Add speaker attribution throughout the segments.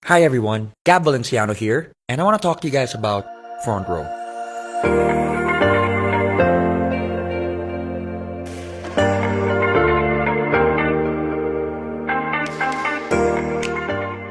Speaker 1: Hi everyone, Gab Valenciano here, and I want to talk to you guys about Frontrow.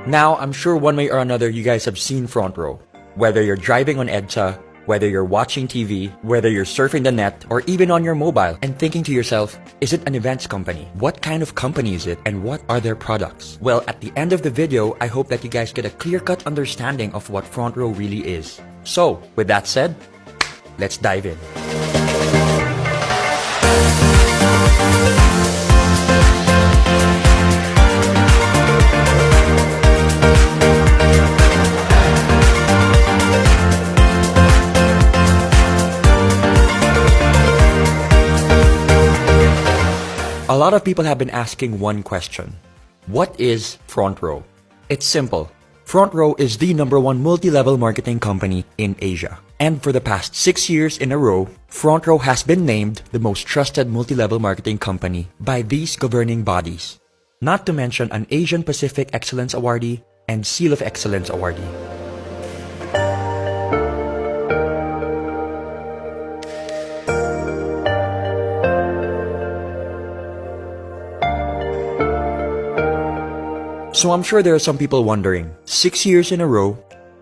Speaker 1: Now, I'm sure one way or another you guys have seen Frontrow. Whether you're driving on EDSA, whether you're watching TV, whether you're surfing the net, or even on your mobile, and thinking to yourself, is it an events company? What kind of company is it, and what are their products? Well, at the end of the video, I hope that you guys get a clear-cut understanding of what Frontrow really is. So, with that said, let's dive in. A lot of people have been asking one question. What is Frontrow? It's simple. Frontrow is the #1 multi-level marketing company in Asia. And for the past 6 years in a row, Frontrow has been named the most trusted multi-level marketing company by these governing bodies. Not to mention an Asian Pacific Excellence Awardee and Seal of Excellence Awardee. So I'm sure there are some people wondering, 6 years in a row,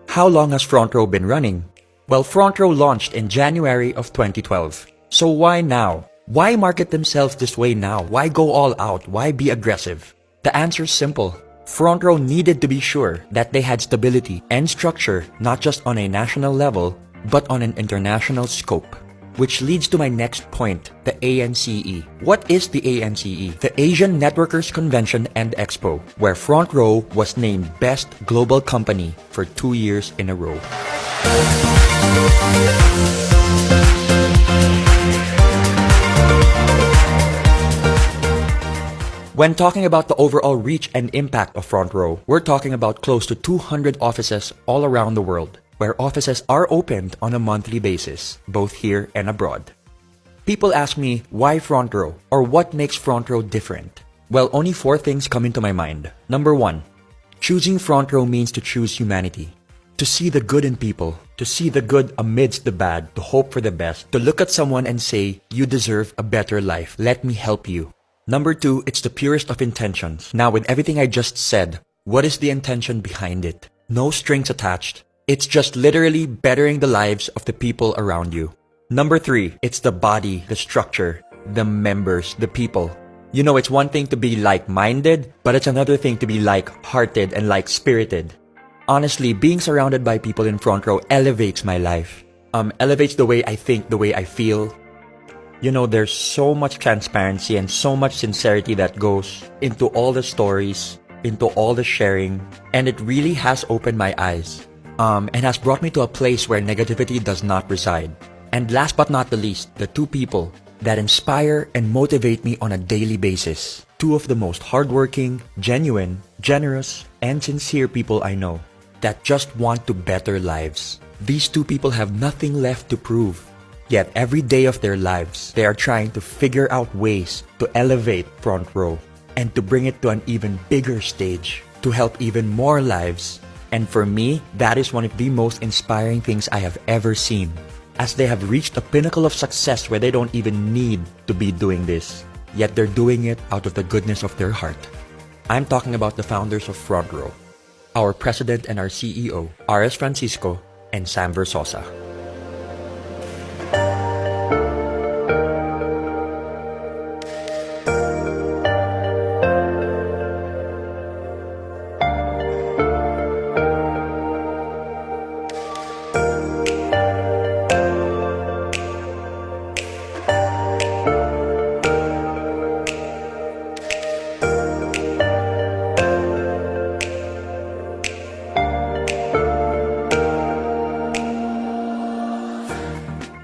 Speaker 1: how long has Frontrow been running? Well, Frontrow launched in January of 2012. So why now? Why market themselves this way now? Why go all out? Why be aggressive? The answer is simple. Frontrow needed to be sure that they had stability and structure not just on a national level, but on an international scope. Which leads to my next point, the ANCE. What is the ANCE? The Asian Networkers Convention and Expo, where Frontrow was named Best Global Company for 2 years in a row. When talking about the overall reach and impact of Frontrow, we're talking about close to 200 offices all around the world, where offices are opened on a monthly basis, both here and abroad. People ask me, why Frontrow? Or what makes Frontrow different? Well, only 4 things come into my mind. Number 1, choosing Frontrow means to choose humanity. To see the good in people, to see the good amidst the bad, to hope for the best, to look at someone and say, you deserve a better life, let me help you. Number 2, it's the purest of intentions. Now, with everything I just said, what is the intention behind it? No strings attached. It's just literally bettering the lives of the people around you. Number 3, it's the body, the structure, the members, the people. You know, it's one thing to be like-minded, but it's another thing to be like-hearted and like-spirited. Honestly, being surrounded by people in Frontrow elevates my life. Elevates the way I think, the way I feel. You know, there's so much transparency and so much sincerity that goes into all the stories, into all the sharing, and it really has opened my eyes. And has brought me to a place where negativity does not reside. And last but not the least, the 2 people that inspire and motivate me on a daily basis. 2 of the most hardworking, genuine, generous, and sincere people I know that just want to better lives. These 2 people have nothing left to prove. Yet every day of their lives, they are trying to figure out ways to elevate Frontrow and to bring it to an even bigger stage, to help even more lives. And for me, that is one of the most inspiring things I have ever seen, as they have reached a pinnacle of success where they don't even need to be doing this, yet they're doing it out of the goodness of their heart. I'm talking about the founders of Frontrow, our president and our CEO, R.S. Francisco and Sam Versosa.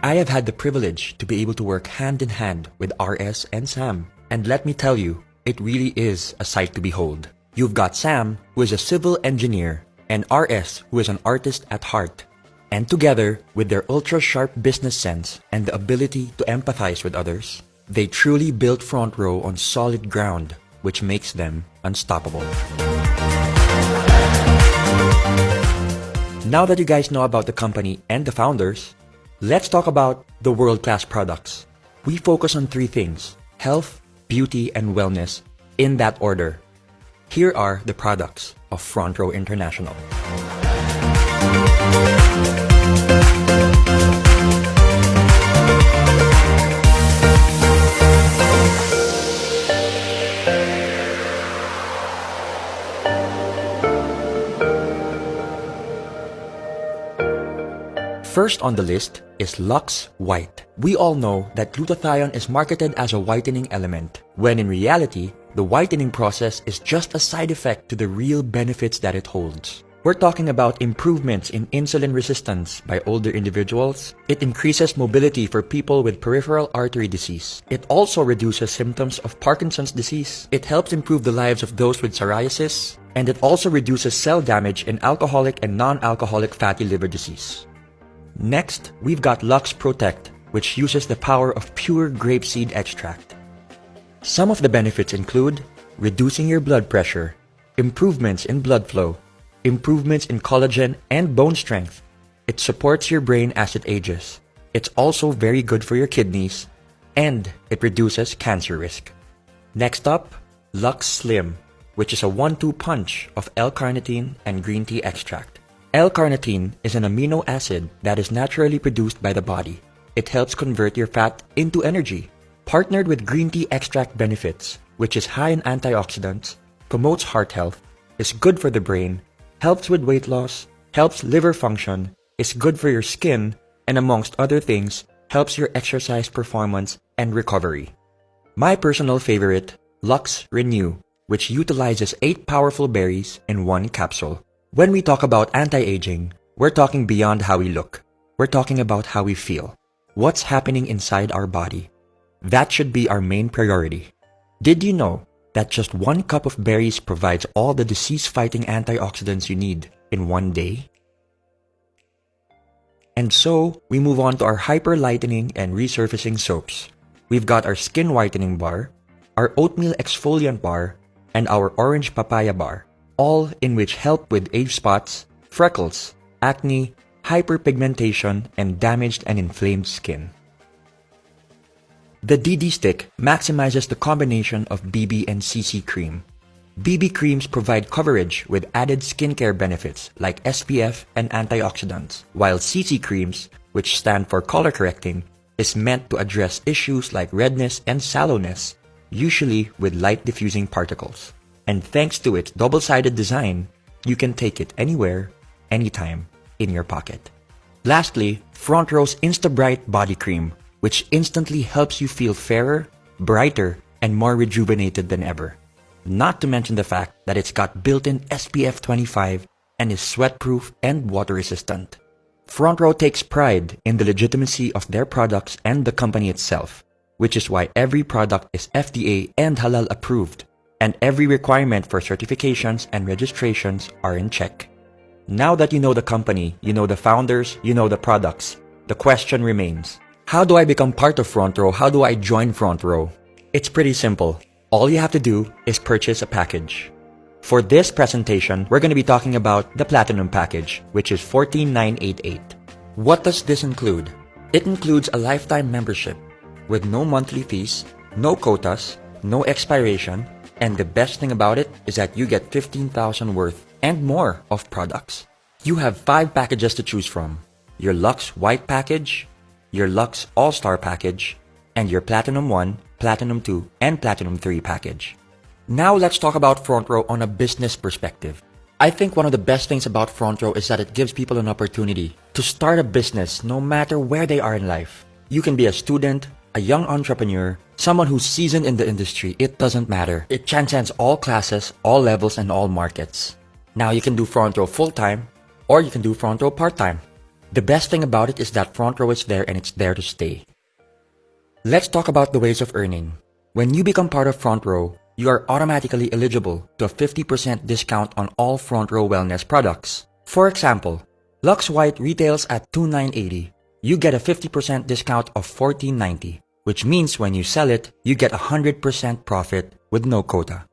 Speaker 1: I have had the privilege to be able to work hand in hand with RS and Sam. And let me tell you, it really is a sight to behold. You've got Sam, who is a civil engineer, and RS, who is an artist at heart. And together, with their ultra-sharp business sense and the ability to empathize with others, they truly built Frontrow on solid ground, which makes them unstoppable. Now that you guys know about the company and the founders, let's talk about the world-class products. We focus on three things: health, beauty, and wellness, in that order. Here are the products of Frontrow International. First on the list is Lux White. We all know that glutathione is marketed as a whitening element, when in reality, the whitening process is just a side effect to the real benefits that it holds. We're talking about improvements in insulin resistance by older individuals. It increases mobility for people with peripheral artery disease. It also reduces symptoms of Parkinson's disease. It helps improve the lives of those with psoriasis. And it also reduces cell damage in alcoholic and non-alcoholic fatty liver disease. Next, we've got Lux Protect, which uses the power of pure grapeseed extract. Some of the benefits include reducing your blood pressure, improvements in blood flow, improvements in collagen and bone strength. It supports your brain as it ages. It's also very good for your kidneys, and it reduces cancer risk. Next up, Lux Slim, which is a 1-2 punch of L-carnitine and green tea extract. L-carnitine is an amino acid that is naturally produced by the body. It helps convert your fat into energy. Partnered with green tea extract benefits, which is high in antioxidants, promotes heart health, is good for the brain, helps with weight loss, helps liver function, is good for your skin, and amongst other things, helps your exercise performance and recovery. My personal favorite, Lux Renew, which utilizes 8 powerful berries in 1 capsule. When we talk about anti-aging, we're talking beyond how we look. We're talking about how we feel. What's happening inside our body? That should be our main priority. Did you know that just 1 cup of berries provides all the disease-fighting antioxidants you need in 1 day? And so, we move on to our hyper-lightening and resurfacing soaps. We've got our skin whitening bar, our oatmeal exfoliant bar, and our orange papaya bar, all in which help with age spots, freckles, acne, hyperpigmentation, and damaged and inflamed skin. The DD Stick maximizes the combination of BB and CC cream. BB creams provide coverage with added skincare benefits like SPF and antioxidants, while CC creams, which stand for color correcting, is meant to address issues like redness and sallowness, usually with light diffusing particles. And thanks to its double-sided design, you can take it anywhere, anytime, in your pocket. Lastly, Frontrow's Insta-Bright Body Cream, which instantly helps you feel fairer, brighter, and more rejuvenated than ever. Not to mention the fact that it's got built-in SPF 25 and is sweat-proof and water-resistant. Frontrow takes pride in the legitimacy of their products and the company itself, which is why every product is FDA and halal approved, and every requirement for certifications and registrations are in check. Now that you know the company, you know the founders, you know the products, the question remains, how do I become part of Frontrow? How do I join Frontrow? It's pretty simple. All you have to do is purchase a package. For this presentation, we're going to be talking about the Platinum package, which is $14,988. What does this include? It includes a lifetime membership with no monthly fees, no quotas, no expiration, and the best thing about it is that you get 15,000 worth and more of products. You have 5 packages to choose from: your Lux White package, your Lux All-Star package, and your Platinum 1, Platinum 2, and Platinum 3 package. Now let's talk about Frontrow on a business perspective. I think one of the best things about Frontrow is that it gives people an opportunity to start a business no matter where they are in life. You can be a student, a young entrepreneur, someone who's seasoned in the industry. It doesn't matter. It transcends all classes, all levels, and all markets. Now you can do Frontrow full-time, or you can do Frontrow part-time. The best thing about it is that Frontrow is there and it's there to stay. Let's talk about the ways of earning. When you become part of Frontrow, you are automatically eligible to a 50% discount on all Frontrow wellness products. For example, Lux White retails at $2,980. You get a 50% discount of $14.90, which means when you sell it, you get 100% profit with no quota.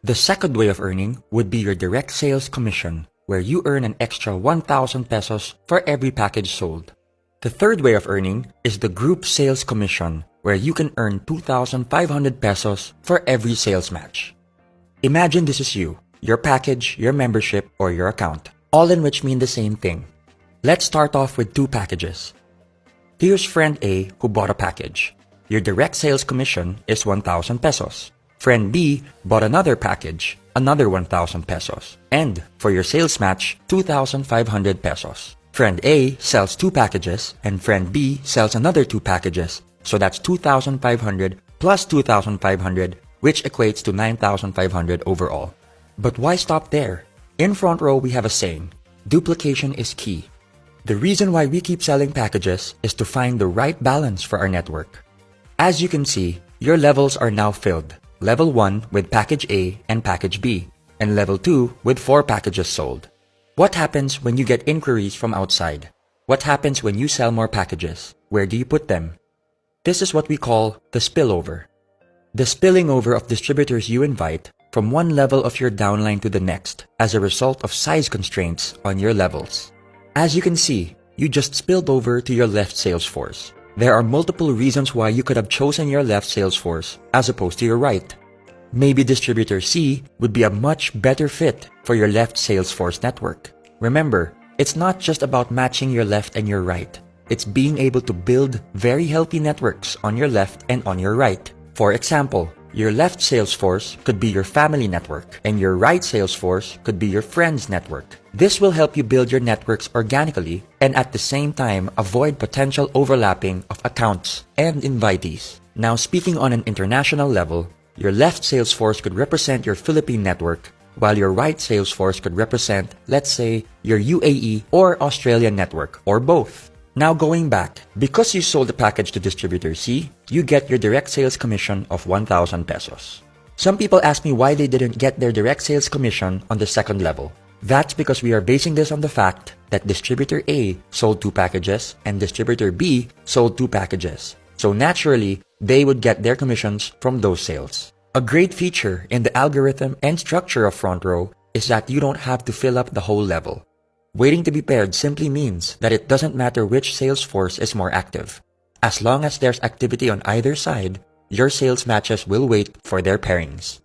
Speaker 1: The second way of earning would be your direct sales commission, where you earn an extra 1,000 pesos for every package sold. The third way of earning is the group sales commission, where you can earn 2,500 pesos for every sales match. Imagine this is you, your package, your membership, or your account, all in which mean the same thing. Let's start off with two packages. Here's friend A who bought a package. Your direct sales commission is 1,000 pesos. Friend B bought another package, another 1,000 pesos. And for your sales match, 2,500 pesos. Friend A sells two packages and friend B sells another two packages. So that's 2,500 plus 2,500, which equates to 9,500 overall. But why stop there? In Frontrow, we have a saying, duplication is key. The reason why we keep selling packages is to find the right balance for our network. As you can see, your levels are now filled. Level 1 with package A and package B, and level 2 with 4 packages sold. What happens when you get inquiries from outside? What happens when you sell more packages? Where do you put them? This is what we call the spillover. The spilling over of distributors you invite from one level of your downline to the next as a result of size constraints on your levels. As you can see, you just spilled over to your left sales force. There are multiple reasons why you could have chosen your left sales force as opposed to your right. Maybe distributor C would be a much better fit for your left sales force network. Remember, it's not just about matching your left and your right. It's being able to build very healthy networks on your left and on your right. For example, your left sales force could be your family network, and your right sales force could be your friends network. This will help you build your networks organically and at the same time avoid potential overlapping of accounts and invitees. Now, speaking on an international level, your left sales force could represent your Philippine network, while your right sales force could represent, let's say, your UAE or Australian network, or both. Now going back, because you sold the package to distributor C, you get your direct sales commission of 1,000 pesos. Some people ask me why they didn't get their direct sales commission on the second level. That's because we are basing this on the fact that distributor A sold 2 packages and distributor B sold 2 packages. So naturally, they would get their commissions from those sales. A great feature in the algorithm and structure of Frontrow is that you don't have to fill up the whole level. Waiting to be paired simply means that it doesn't matter which sales force is more active. As long as there's activity on either side, your sales matches will wait for their pairings.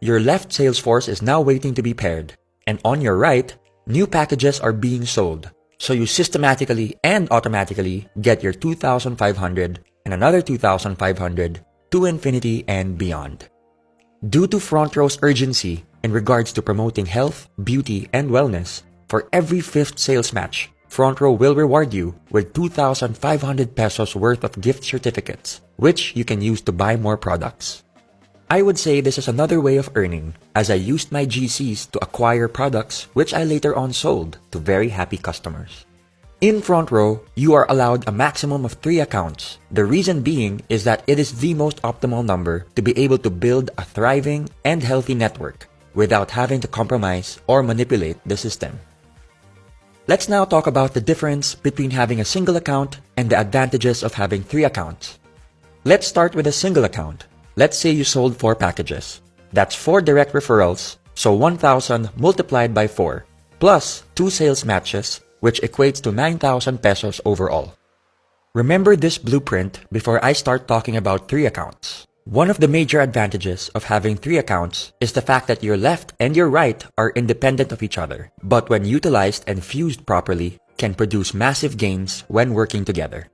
Speaker 1: Your left sales force is now waiting to be paired, and on your right, new packages are being sold. So you systematically and automatically get your 2,500 and another 2,500 to infinity and beyond. Due to Frontrow's urgency in regards to promoting health, beauty, and wellness, for every 5th sales match, Frontrow will reward you with 2,500 pesos worth of gift certificates, which you can use to buy more products. I would say this is another way of earning, as I used my GCs to acquire products which I later on sold to very happy customers. In Frontrow, you are allowed a maximum of 3 accounts. The reason being is that it is the most optimal number to be able to build a thriving and healthy network without having to compromise or manipulate the system. Let's now talk about the difference between having a single account and the advantages of having 3 accounts. Let's start with a single account. Let's say you sold 4 packages. That's 4 direct referrals, so 1,000 multiplied by 4, plus 2 sales matches, which equates to 9,000 pesos overall. Remember this blueprint before I start talking about 3 accounts. One of the major advantages of having 3 accounts is the fact that your left and your right are independent of each other, but when utilized and fused properly, can produce massive gains when working together.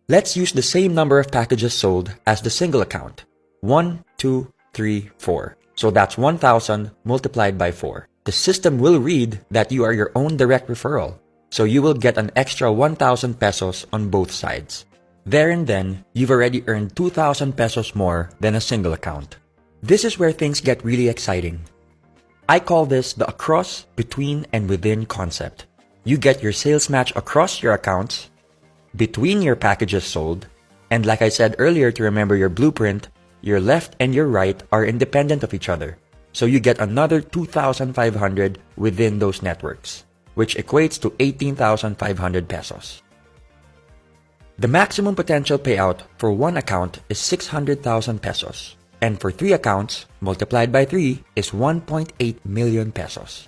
Speaker 1: Let's use the same number of packages sold as the single account. 1, 2, 3, 4. So that's 1,000 multiplied by 4. The system will read that you are your own direct referral, so you will get an extra 1,000 pesos on both sides. There and then, you've already earned 2,000 pesos more than a single account. This is where things get really exciting. I call this the across, between, and within concept. You get your sales match across your accounts, between your packages sold, and like I said earlier to remember your blueprint, your left and your right are independent of each other. So you get another 2,500 within those networks, which equates to 18,500 pesos. The maximum potential payout for one account is 600,000 pesos, and for 3 accounts, multiplied by 3, is 1.8 million pesos.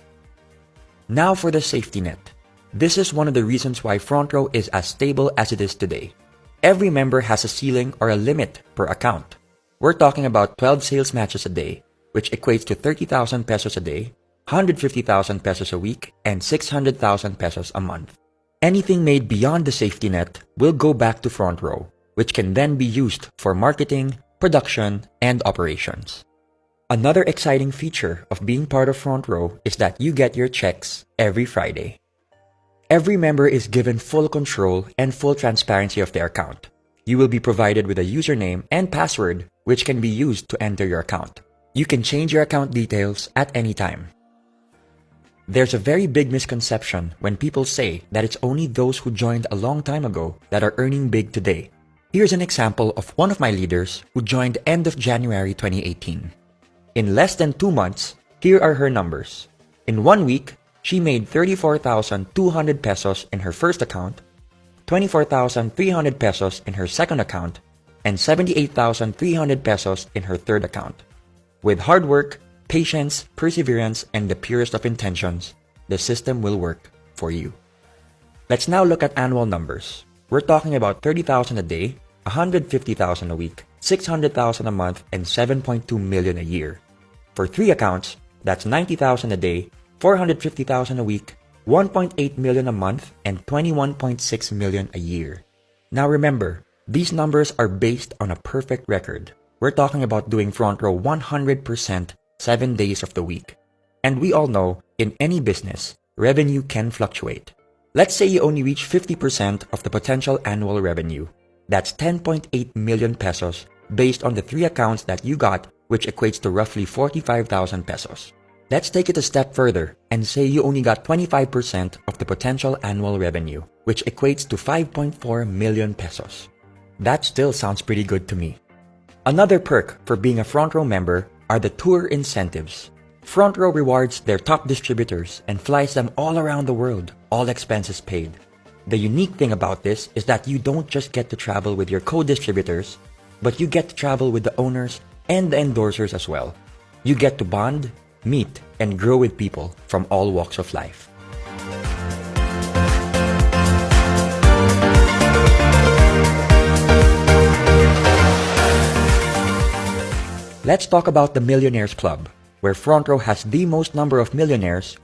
Speaker 1: Now for the safety net. This is one of the reasons why Frontrow is as stable as it is today. Every member has a ceiling or a limit per account. We're talking about 12 sales matches a day, which equates to 30,000 pesos a day, 150,000 pesos a week, and 600,000 pesos a month. Anything made beyond the safety net will go back to Frontrow, which can then be used for marketing, production, and operations. Another exciting feature of being part of Frontrow is that you get your checks every Friday. Every member is given full control and full transparency of their account. You will be provided with a username and password which can be used to enter your account. You can change your account details at any time. There's a very big misconception when people say that it's only those who joined a long time ago that are earning big today. Here's an example of one of my leaders who joined end of January 2018. In less than 2 months, here are her numbers. In 1 week, she made 34,200 pesos in her first account, 24,300 pesos in her second account, and 78,300 pesos in her third account. With hard work, patience, perseverance, and the purest of intentions, the system will work for you. Let's now look at annual numbers. We're talking about 30,000 a day, 150,000 a week, 600,000 a month, and 7.2 million a year. For 3 accounts, that's 90,000 a day, 450,000 a week, 1.8 million a month, and 21.6 million a year. Now remember, these numbers are based on a perfect record. We're talking about doing Frontrow 100% 7 days of the week. And we all know, in any business, revenue can fluctuate. Let's say you only reach 50% of the potential annual revenue. That's 10.8 million pesos based on the 3 accounts that you got, which equates to roughly 45,000 pesos. Let's take it a step further and say you only got 25% of the potential annual revenue, which equates to 5.4 million pesos. That still sounds pretty good to me. Another perk for being a Frontrow member are the tour incentives. Frontrow rewards their top distributors and flies them all around the world, all expenses paid. The unique thing about this is that you don't just get to travel with your co-distributors, but you get to travel with the owners and the endorsers as well. You get to bond, meet, and grow with people from all walks of life. Let's talk about the Millionaires Club, where Frontrow has the most number of millionaires